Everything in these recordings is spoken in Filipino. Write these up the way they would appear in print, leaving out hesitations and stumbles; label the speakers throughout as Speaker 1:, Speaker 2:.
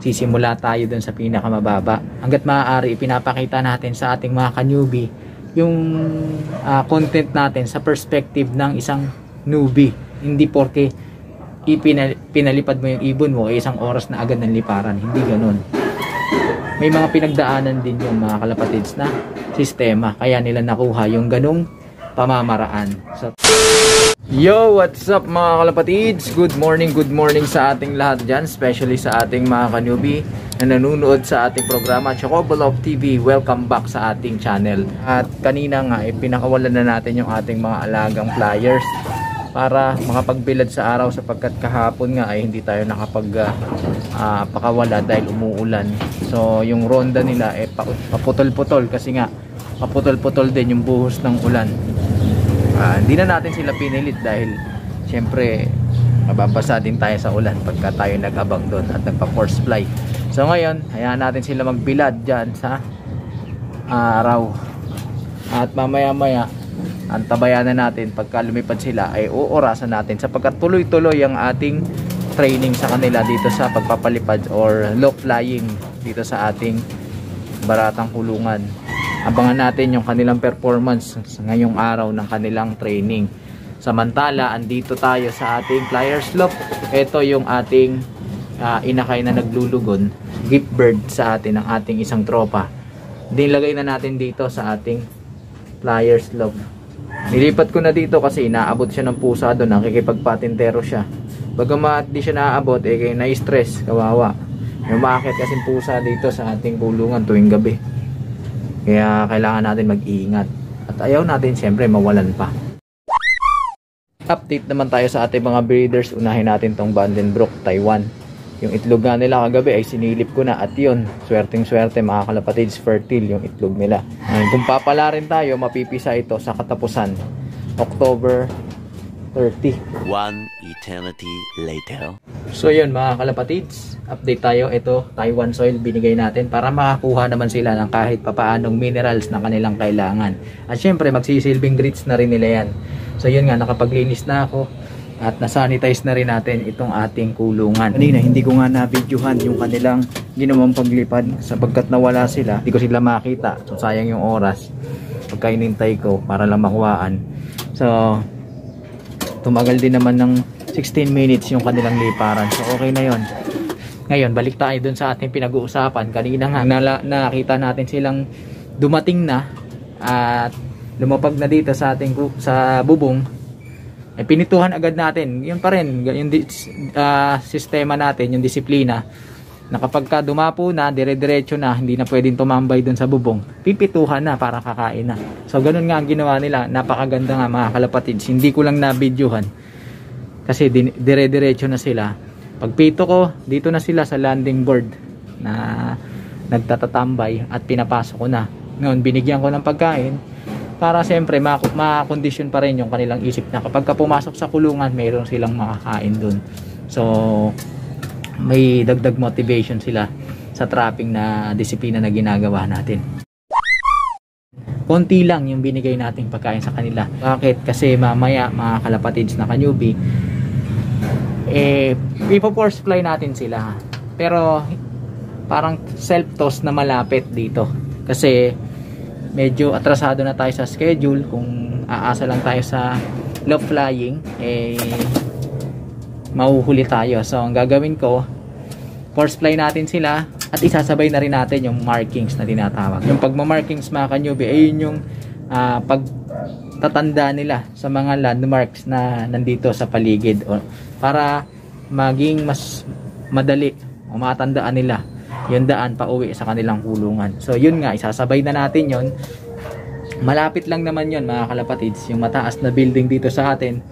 Speaker 1: Sisimula tayo dun sa pinakamababa. Hanggat maaari, ipinapakita natin sa ating mga ka-newbie yung content natin sa perspective ng isang newbie. Hindi porke pinalipad mo yung ibon mo isang oras na agad ng liparan. Hindi ganun. May mga pinagdaanan din yung mga kalapatids na sistema. Kaya nila nakuha yung ganung pamamaraan. So, yo, what's up mga kalapatids? Good morning sa ating lahat dyan, especially sa ating mga ka-newbie na nanonood sa ating programa Chocobo Love TV. Welcome back sa ating channel. At kanina nga, pinakawalan na natin yung ating mga alagang flyers para makapagbilad sa araw, sapagkat kahapon nga ay hindi tayo pakawala dahil umuulan. So yung ronda nila ay paputol-putol kasi nga paputol-putol din yung buhos ng ulan. Hindi na natin sila pinilit dahil syempre mababasa din tayo sa ulan pagka tayo nag-abang doon at nagpa-force fly. So ngayon, hayaan natin sila magbilad dyan sa araw. At mamaya-maya, antabayan na natin pagka lumipad sila ay uurasan natin sapagkat tuloy-tuloy ang ating training sa kanila dito sa pagpapalipad or low flying dito sa ating baratang kulungan. Abangan natin yung kanilang performance ngayong araw ng kanilang training. Samantala, andito tayo sa ating flyer slope. Ito yung ating inakay na naglulugon, gift bird sa atin ng ating isang tropa. Nilagay na natin dito sa ating flyer slope. Nilipat ko na dito kasi naabot siya ng pusa doon, nakikipagpatintero siya. Bagamat di siya naabot, na-stress, kawawa. May umaakit kasing pusa dito sa ating kulungan tuwing gabi. Kaya kailangan natin mag-iingat. At ayaw natin siyempre mawalan pa. Update naman tayo sa ating mga breeders. Unahin natin tong Vandenbroek, Taiwan. Yung itlog nga nila kagabi ay sinilip ko na, at yun, swerteng-swerte mga kalapatids, fertile yung itlog nila. Kung papala rin tayo, mapipisa ito sa katapusan, October 30.
Speaker 2: One eternity later.
Speaker 1: So yun mga kalapatids, update tayo. Ito, Taiwan soil binigay natin para makakuha naman sila ng kahit papaanong minerals na kanilang kailangan. At syempre magsisilbing grits na rin nila yan. So yun nga, nakapaglinis na ako at nasanitize na rin natin itong ating kulungan. Kanina hindi ko nga na-videohan yung kanilang ginawang paglipad sapagkat nawala sila. Hindi ko sila makita. So sayang yung oras pagka inintay ko para lang makuhaan. So tumagal din naman ng 16 minutes yung kanilang liparan. So okay na yon. Ngayon balik tayo dun sa ating pinag-uusapan. Kanina nga nakita natin silang dumating na at lumapag na dito sa ating sa bubong. Pinituhan agad natin. Yun pa rin yung sistema natin, yung disiplina na kapag ka dumapo na, dire-diretso na, hindi na pwedeng tumambay dun sa bubong, pipituhan na para kakain na. So ganun nga ang ginawa nila. Napakaganda nga mga kalapatids. Hindi ko lang na-videohan kasi dire-diretso na sila. Pagpito ko, dito na sila sa landing board na nagtatatambay at pinapasok ko na. Ngayon binigyan ko ng pagkain para siyempre makakondisyon pa rin yung kanilang isip na kapag ka pumasok sa kulungan, mayroon silang makakain dun. So may dagdag motivation sila sa trapping na disiplina na ginagawa natin. Konti lang yung binigay nating pagkain sa kanila. Bakit? Kasi mamaya mga kalapatids na ka-newbie, ipo-force fly natin sila. Pero parang self-toss na malapit dito. Kasi medyo atrasado na tayo sa schedule. Kung aasa lang tayo sa low flying, mahuhuli tayo. So ang gagawin ko, force fly natin sila at isasabay na rin natin yung markings na tinatawag. Yung pagmamarkings mga ka-newbie, ayun yung pagtatanda nila sa mga landmarks na nandito sa paligid, para maging mas madali o matandaan nila yung daan pa uwi sa kanilang kulungan. So yun nga, isasabay na natin yon. Malapit lang naman yon mga kalapatids. Yung mataas na building dito sa atin,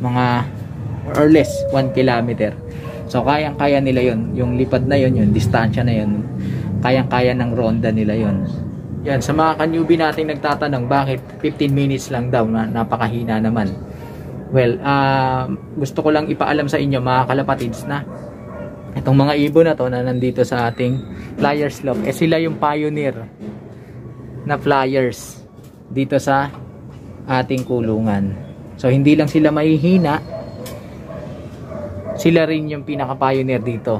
Speaker 1: mga or less 1 kilometer. So kayang-kaya nila yon. Yung lipad na yon, yung distansya na yon, kayang-kaya ng ronda nila yon. Yan, sa mga ka-newbie nating nagtatanong bakit 15 minutes lang daw, na napakahina naman. Well, gusto ko lang ipaalam sa inyo mga kalapatids na itong mga ibon na to na nandito sa ating flyer slope, sila yung pioneer na flyers dito sa ating kulungan. So hindi lang sila mahihina, sila rin yung pinaka pioneer dito.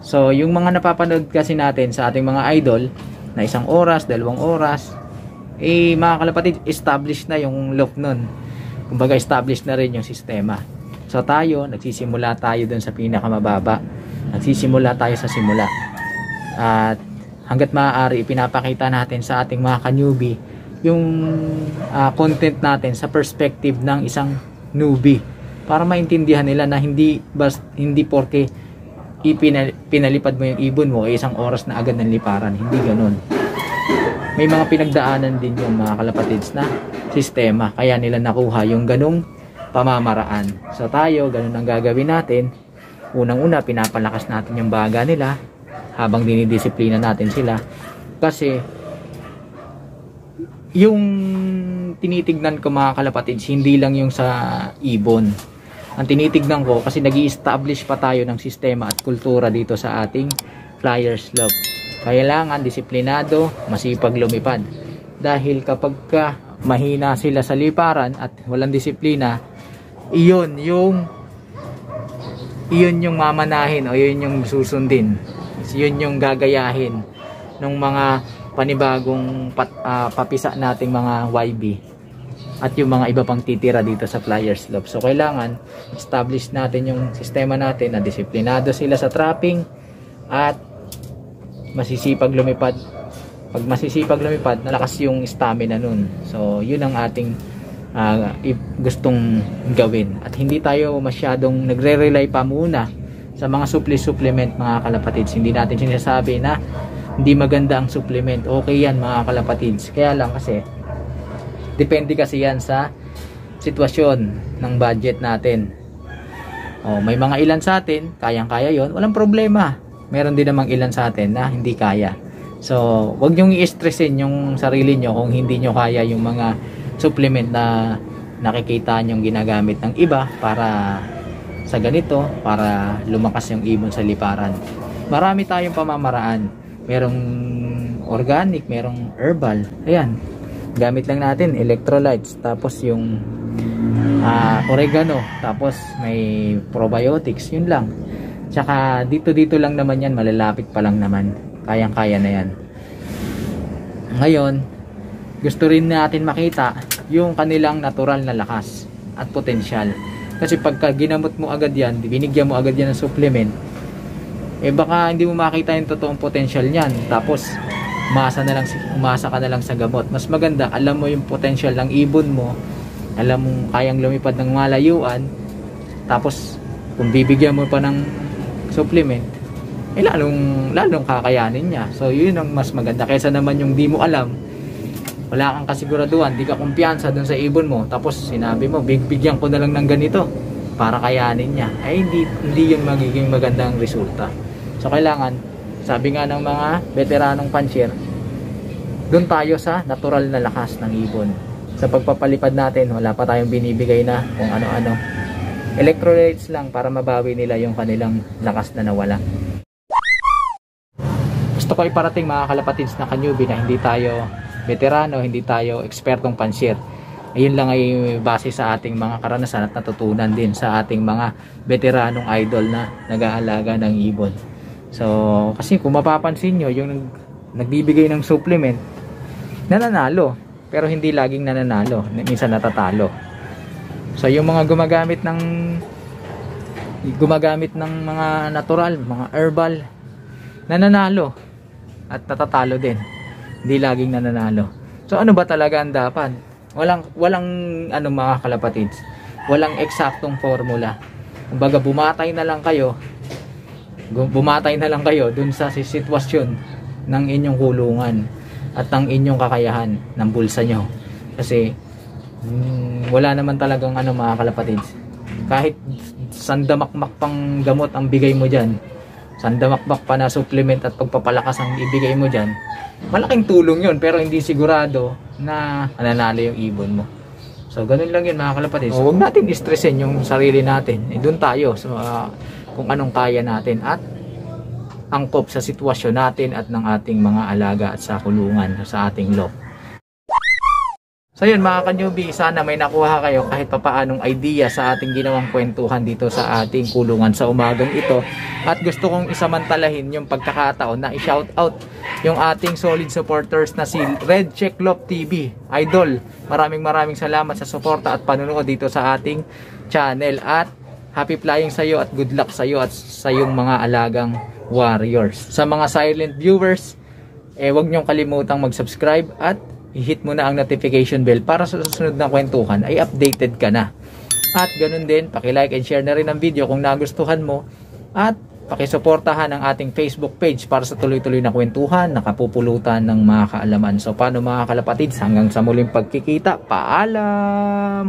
Speaker 1: So yung mga napapanood kasi natin sa ating mga idol na 1 oras, 2 oras, mga kalapatid, established na yung loop nun. Kumbaga established na rin yung sistema. So tayo, nagsisimula tayo dun sa pinakamababa. Nagsisimula tayo sa simula. At hanggat maaari, ipinapakita natin sa ating mga ka-newbie yung content natin sa perspective ng isang newbie, para maintindihan nila na hindi porke pinalipad mo yung ibon mo 1 oras na agad ng liparan. Hindi ganun. May mga pinagdaanan din yung mga kalapatids na sistema, kaya nila nakuha yung ganung pamamaraan. So tayo, ganun ang gagawin natin. Unang-una, pinapalakas natin yung baga nila habang dinidisiplina natin sila, kasi yung tinitignan ko mga kalapatids, hindi lang yung sa ibon. Ang tinitignan ko, kasi nag-i-establish pa tayo ng sistema at kultura dito sa ating flyers loop. Kailangan disiplinado, masipag lumipad. Dahil kapag mahina sila sa liparan at walang disiplina, iyon yung mamanahin o iyon yung susundin. Iyon yung gagayahin ng mga panibagong papisa nating mga YB at yung mga iba pang titira dito sa flyers loop. So kailangan establish natin yung sistema natin na disiplinado sila sa trapping at masisipag lumipad. Pag masisipag lumipad, nalakas yung stamina nun. So yun ang ating gustong gawin, at hindi tayo masyadong nagre-rely pa muna sa mga supplement mga kalapatids. Hindi natin sinasabi na hindi maganda ang supplement. Okay yan mga kalapatids, kaya lang kasi depende kasi yan sa sitwasyon ng budget natin. May mga ilan sa atin kayang-kaya yon, walang problema. Meron din namang ilan sa atin na hindi kaya. So wag nyong i-stressin yung sarili nyo kung hindi nyo kaya yung mga supplement na nakikita nyong ginagamit ng iba para sa ganito, para lumakas yung ibon sa liparan. Marami tayong pamamaraan. Merong organic, merong herbal. Ayan, gamit lang natin electrolytes, tapos yung oregano, tapos may probiotics, yun lang. Tsaka dito lang naman yan, malalapit pa lang naman, kayang-kaya na yan. Ngayon, gusto rin natin makita yung kanilang natural na lakas at potensyal. Kasi pagka ginamot mo agad yan, binigyan mo agad yan ng supplement, baka hindi mo makita yung totoong potensyal niyan, tapos umasa ka na lang sa gamot. Mas maganda, alam mo yung potensyal ng ibon mo, alam mo kayang lumipad ng malayuan, tapos kung bibigyan mo pa ng supplement, lalong kakayanin niya. So yun ang mas maganda, kaysa naman yung di mo alam, wala kang kasiguraduhan, di ka kumpiyansa dun sa ibon mo, tapos sinabi mo bigyan ko na lang ng ganito para kayanin niya, hindi yung magiging magandang resulta. So kailangan, sabi nga ng mga veteranong pansier, doon tayo sa natural na lakas ng ibon. Sa pagpapalipad natin, wala pa tayong binibigay na kung ano-ano. Electrolytes lang para mabawi nila yung kanilang lakas na nawala. Gusto ko iparating mga kalapatids na ka-newbie na hindi tayo veterano, hindi tayo ekspertong pansier. Ayun lang ay base sa ating mga karanasan at natutunan din sa ating mga veteranong idol na nag-aalaga ng ibon. So, kasi kung mapapansin nyo, yung nagbibigay ng supplement, nananalo. Pero hindi laging nananalo. Minsan natatalo. So, yung mga gumagamit ng mga natural, mga herbal, nananalo. At natatalo din. Hindi laging nananalo. So, ano ba talaga ang dapat? Walang mga kalapatids. Walang eksaktong formula. Kumbaga, bumatay na lang kayo dun sa sitwasyon ng inyong kulungan at ng inyong kakayahan ng bulsa nyo. Kasi wala naman talagang mga kalapatids. Kahit sandamakmak pang gamot ang bigay mo dyan, sandamakmak pa na supplement at pagpapalakas ang ibigay mo dyan, malaking tulong yun, pero hindi sigurado na nananalo yung ibon mo. So ganun lang yun mga kalapatids. Huwag natin i-stressin yung sarili natin. Doon tayo kung anong kaya natin at angkop sa sitwasyon natin at ng ating mga alaga at sa kulungan, sa ating loop. So yun mga ka-newbie, sana may nakuha kayo kahit papaanong idea sa ating ginawang kwentuhan dito sa ating kulungan sa umagang ito. At gusto kong isamantalahin yung pagkakataon na i-shout out yung ating solid supporters na si Red Check Lop TV. Idol, maraming salamat sa suporta at panunood dito sa ating channel. At happy flying sa iyo at good luck sa iyo at sa iyong mga alagang warriors. Sa mga silent viewers, huwag niyong kalimutang mag-subscribe at i-hit mo na ang notification bell para sa susunod na kwentuhan ay updated ka na. At ganun din, paki-like and share na rin ang video kung nagustuhan mo at pakisuportahan ang ating Facebook page para sa tuloy-tuloy na kwentuhan, nakapupulutan ng mga kaalaman. So paano mga kalapatids, hanggang sa muling pagkikita, paalam!